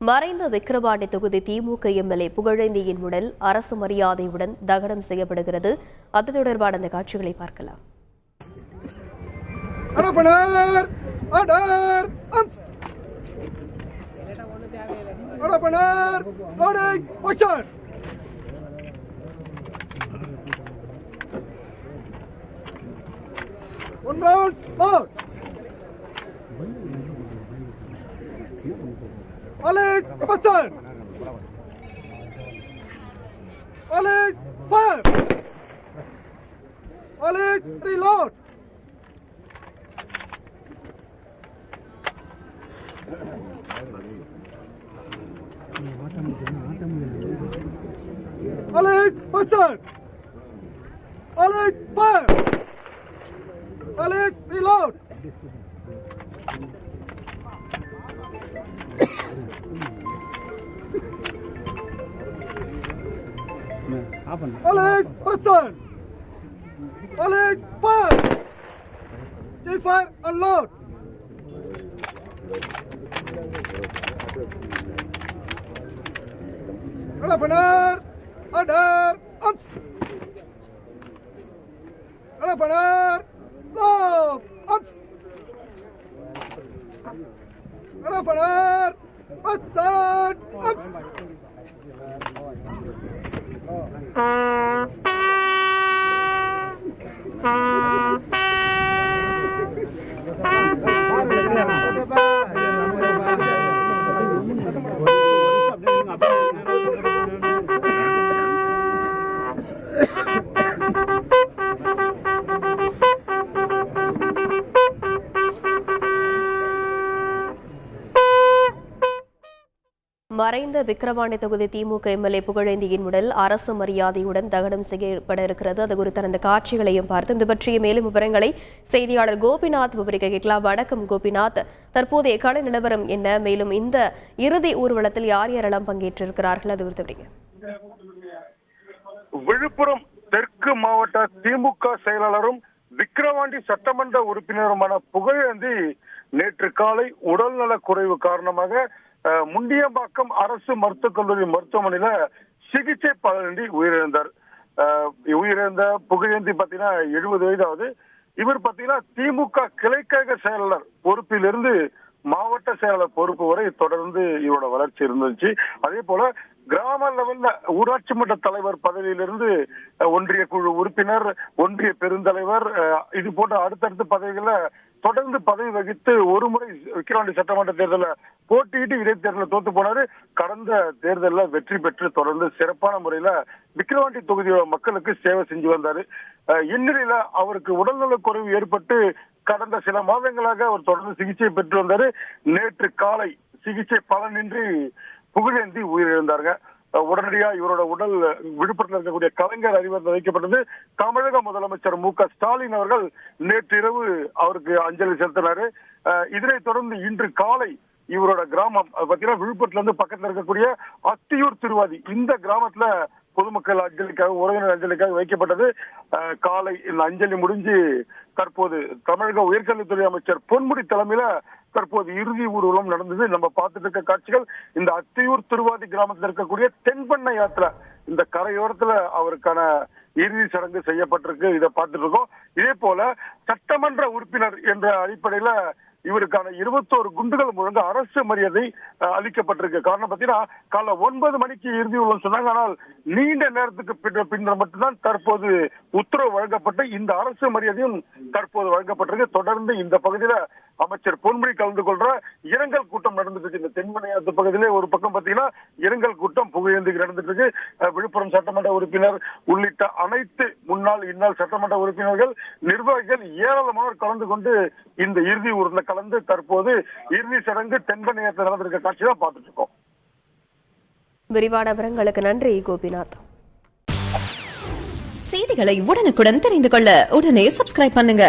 மறைந்த விக்கிரவாண்டி தொகுதி திமுக எம்எல்ஏ புகழேந்தியின் உடல் அரசு மரியாதையுடன் தகனம் செய்யப்படுகிறது. அது தொடர்பான அந்த காட்சிகளை பார்க்கலாம். Police, officer! Police, fire! Police, reload! Police, officer! Police, fire! Police, reload! Police, person! Police, fire! Cease fire, unload! Order! Order! Ups! Order! Stop! Ups! Order! Person! Ups! மறைந்த விக்கிரவாண்டி தொகுதி திமுக எம்எல்ஏ புகழேந்தியின் உடல் அரசு மரியாதையுடன் தகனம் செய்யப்பட இருக்கிறது. அது குறித்த அந்த காட்சிகளையும் பார்த்து இது பற்றிய மேலும் விவரங்களை செய்தியாளர் கோபிநாத் விவரிக்க கேட்கலாம். வணக்கம் கோபிநாத், தற்போதைய கள நிலவரம் என்ன? மேலும் இந்த இறுதி ஊர்வலத்தில் யார் யாரெல்லாம் பங்கேற்றிருக்கிறார்கள் அது குறித்து விழுப்புரம் தெற்கு மாவட்ட திமுக செயலாளரும் விக்கிரவாண்டி சட்டமன்ற உறுப்பினருமான புகழேந்தி நேற்று காலை உடல்நலக் குறைவு காரணமாக முண்டியம்பாக்கம் அரசு மருத்துவக் கல்லூரி மருத்துவமனையில சிகிச்சை பலனின்றி உயிரிழந்தார். உயிரிழந்த புகழேந்தி பாத்தீங்கன்னா 70 வயதாவது. இவர் பாத்தீங்கன்னா திமுக கிளைக்கழக செயலாளர் பொறுப்பிலிருந்து மாவட்ட செயலாளர் பொறுப்பு வரை தொடர்ந்து இவரோட வளர்ச்சி இருந்துச்சு. அதே போல கிராம லெவல்ல ஊராட்சி மன்ற தலைவர் பதவியிலிருந்து ஒன்றிய குழு உறுப்பினர், ஒன்றிய பெருந்தலைவர், இது போன்ற அடுத்தடுத்த பதவிகளை தொடர்ந்து பதவி வகித்து ஒரு முறை விக்கிரவாண்டி சட்டமன்ற தேர்தலில் போட்டியிட்டு இடைத்தேர்தலில் தோத்து போனாரு. கடந்த தேர்தலில் வெற்றி பெற்று தொடர்ந்து சிறப்பான முறையில விக்கிரவாண்டி தொகுதியோட மக்களுக்கு சேவை செஞ்சு வந்தாரு. இந்நிலையில அவருக்கு உடல்நலக் குறைவு ஏற்பட்டு கடந்த சில மாதங்களாக அவர் தொடர்ந்து சிகிச்சை பெற்று வந்தாரு. நேற்று காலை சிகிச்சை பலனின்றி புகழேந்தி உயிரிழந்தாருங்க. உடனடியா இவரோட உடல் விழுப்புரத்தில் இருக்கக்கூடிய கலைஞர் அறிவகத்தில் வைக்கப்பட்டது. தமிழக முதலமைச்சர் மு.க.ஸ்டாலின் அவர்கள் நேற்று இரவு அவருக்கு அஞ்சலி செலுத்தினாரு. இதனைத் தொடர்ந்து இன்று காலை இவரோட கிராமம் பாத்தீங்கன்னா விழுப்புரத்துல இருந்து பக்கத்துல இருக்கக்கூடிய அத்தியூர் திருவாதி இந்த கிராமத்துல பொதுமக்கள் அஞ்சலிக்காக, உறவினர் அஞ்சலிக்காக வைக்கப்பட்டது. காலை இந்த அஞ்சலி முடிஞ்சு தற்போது தமிழக உயர்கல்வித்துறை அமைச்சர் பொன்முடி தலைமையில தற்போது இறுதி ஊர்வலம் நடந்தது. நம்ம பார்த்துட்டு இருக்க காட்சிகள் இந்த அத்தியூர் திருவாதி கிராமத்தில் இருக்கக்கூடிய தென்பண்ணை யாத்திரை இந்த கரையோரத்துல அவருக்கான இறுதி சடங்கு செய்யப்பட்டிருக்கு. இதை பார்த்துட்டு இருக்கோம். இதே போல சட்டமன்ற உறுப்பினர் என்ற அடிப்படையில இவருக்கான 21 குண்டுகள் முழங்க அரசு மரியாதை அளிக்கப்பட்டிருக்கு. காரணம் பார்த்தீங்கன்னா காலை 9 மணிக்கு இறுதி ஊர்வலம் சொன்னாங்க. ஆனால் நீண்ட நேரத்துக்கு பின்னர் மட்டும்தான் தற்போது உத்தரவு வழங்கப்பட்டு இந்த அரசு மரியாதையும் தற்போது வழங்கப்பட்டிருக்கு. தொடர்ந்து இந்த பகுதியில அமைச்சர் பொன்முடி கலந்து கொள்ற இரங்கல் கூட்டம் நடந்துட்டு இருக்கு. இந்த தென்மனையாத்து பகுதியிலே ஒரு பக்கம் பாத்தீங்கன்னா இரங்கல் கூட்டம் புகழேந்திக்கு நடந்துட்டு இருக்கு. விழுப்புரம் சட்டமன்ற உறுப்பினர் உள்ளிட்ட அனைத்து முன்னாள் இந்நாள் சட்டமன்ற உறுப்பினர்கள், நிர்வாகிகள் ஏராளமானோர் கலந்து கொண்டு இந்த இறுதி ஊர்ல கலந்து தற்போது இறுதி சடங்கு தென்பண்ணையாத்துல நடந்திருக்க காட்சி தான் பார்த்துட்டு இருக்கோம். விரிவான விவரங்களுக்கு நன்றி கோபிநாத். செய்திகளை உடனுக்குடன் தெரிந்து கொள்ள உடனே சப்ஸ்கிரைப் பண்ணுங்க.